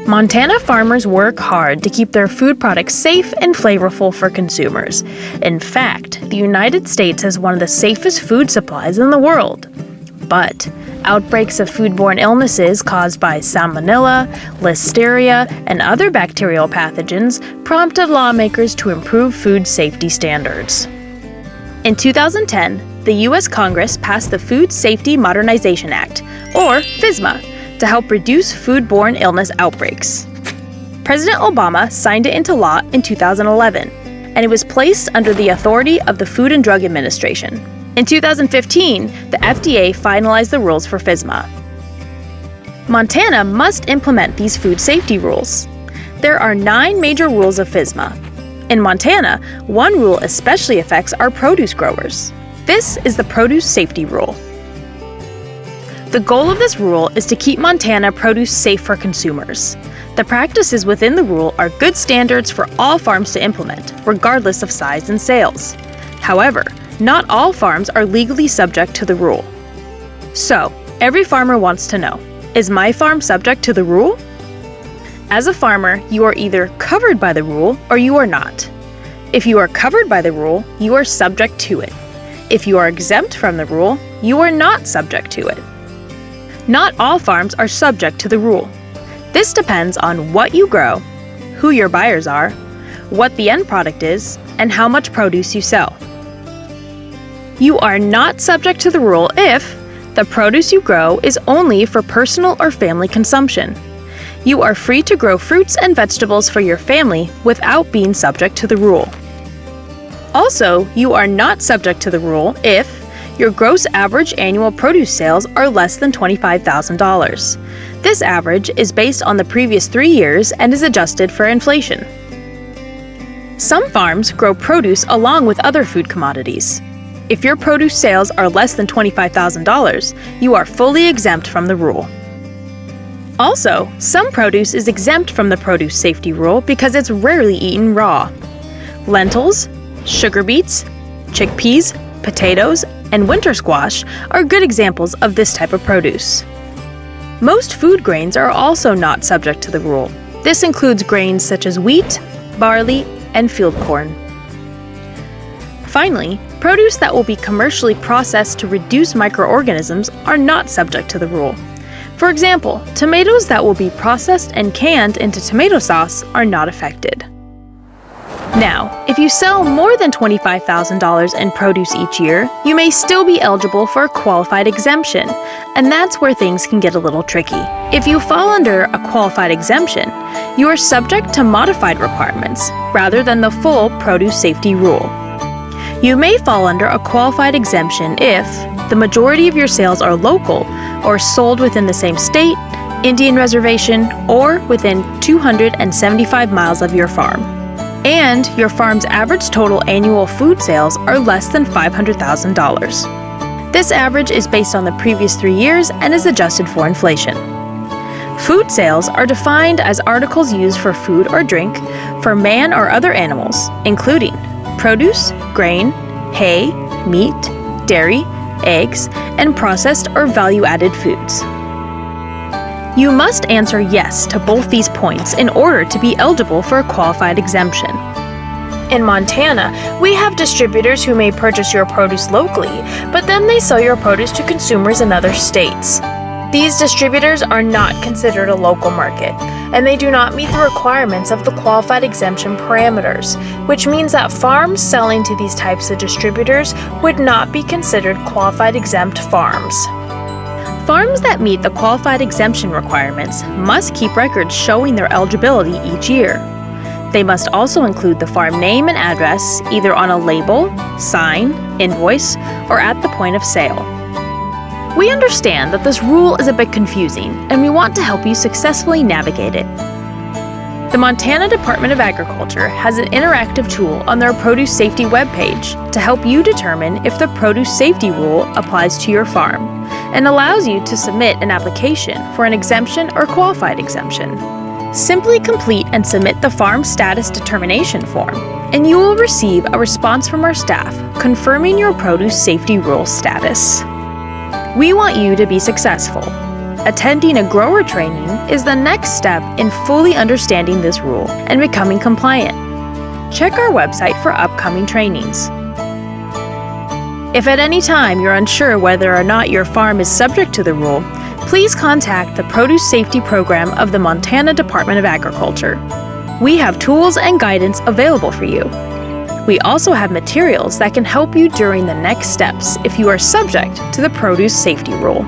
Montana farmers work hard to keep their food products safe and flavorful for consumers. In fact, the United States has one of the safest food supplies in the world. But outbreaks of foodborne illnesses caused by salmonella, listeria, and other bacterial pathogens prompted lawmakers to improve food safety standards. In 2010, the U.S. Congress passed the Food Safety Modernization Act, or FSMA, to help reduce foodborne illness outbreaks. President Obama signed it into law in 2011, and it was placed under the authority of the Food and Drug Administration. In 2015, the FDA finalized the rules for FSMA. Montana must implement these food safety rules. There are 9 major rules of FSMA. In Montana, one rule especially affects our produce growers. This is the Produce Safety Rule. The goal of this rule is to keep Montana produce safe for consumers. The practices within the rule are good standards for all farms to implement, regardless of size and sales. However, not all farms are legally subject to the rule. So, every farmer wants to know, is my farm subject to the rule? As a farmer, you are either covered by the rule or you are not. If you are covered by the rule, you are subject to it. If you are exempt from the rule, you are not subject to it. Not all farms are subject to the rule. This depends on what you grow, who your buyers are, what the end product is, and how much produce you sell. You are not subject to the rule if the produce you grow is only for personal or family consumption. You are free to grow fruits and vegetables for your family without being subject to the rule. Also, you are not subject to the rule if your gross average annual produce sales are less than $25,000. This average is based on the previous 3 years and is adjusted for inflation. Some farms grow produce along with other food commodities. If your produce sales are less than $25,000, you are fully exempt from the rule. Also, some produce is exempt from the produce safety rule because it's rarely eaten raw. Lentils, sugar beets, chickpeas, potatoes, and winter squash are good examples of this type of produce. Most food grains are also not subject to the rule. This includes grains such as wheat, barley, and field corn. Finally, produce that will be commercially processed to reduce microorganisms are not subject to the rule. For example, tomatoes that will be processed and canned into tomato sauce are not affected. Now, if you sell more than $25,000 in produce each year, you may still be eligible for a qualified exemption, and that's where things can get a little tricky. If you fall under a qualified exemption, you are subject to modified requirements rather than the full produce safety rule. You may fall under a qualified exemption if the majority of your sales are local or sold within the same state, Indian reservation, or within 275 miles of your farm, and your farm's average total annual food sales are less than $500,000. This average is based on the previous 3 years and is adjusted for inflation. Food sales are defined as articles used for food or drink for man or other animals, including produce, grain, hay, meat, dairy, eggs, and processed or value-added foods. You must answer yes to both these points in order to be eligible for a qualified exemption. In Montana, we have distributors who may purchase your produce locally, but then they sell your produce to consumers in other states. These distributors are not considered a local market, and they do not meet the requirements of the qualified exemption parameters, which means that farms selling to these types of distributors would not be considered qualified exempt farms. Farms that meet the qualified exemption requirements must keep records showing their eligibility each year. They must also include the farm name and address either on a label, sign, invoice, or at the point of sale. We understand that this rule is a bit confusing, and we want to help you successfully navigate it. The Montana Department of Agriculture has an interactive tool on their produce safety webpage to help you determine if the produce safety rule applies to your farm, and allows you to submit an application for an exemption or qualified exemption. Simply complete and submit the Farm Status Determination form, and you will receive a response from our staff confirming your produce safety rule status. We want you to be successful. Attending a grower training is the next step in fully understanding this rule and becoming compliant. Check our website for upcoming trainings. If at any time you're unsure whether or not your farm is subject to the rule, please contact the Produce Safety Program of the Montana Department of Agriculture. We have tools and guidance available for you. We also have materials that can help you during the next steps if you are subject to the produce safety rule.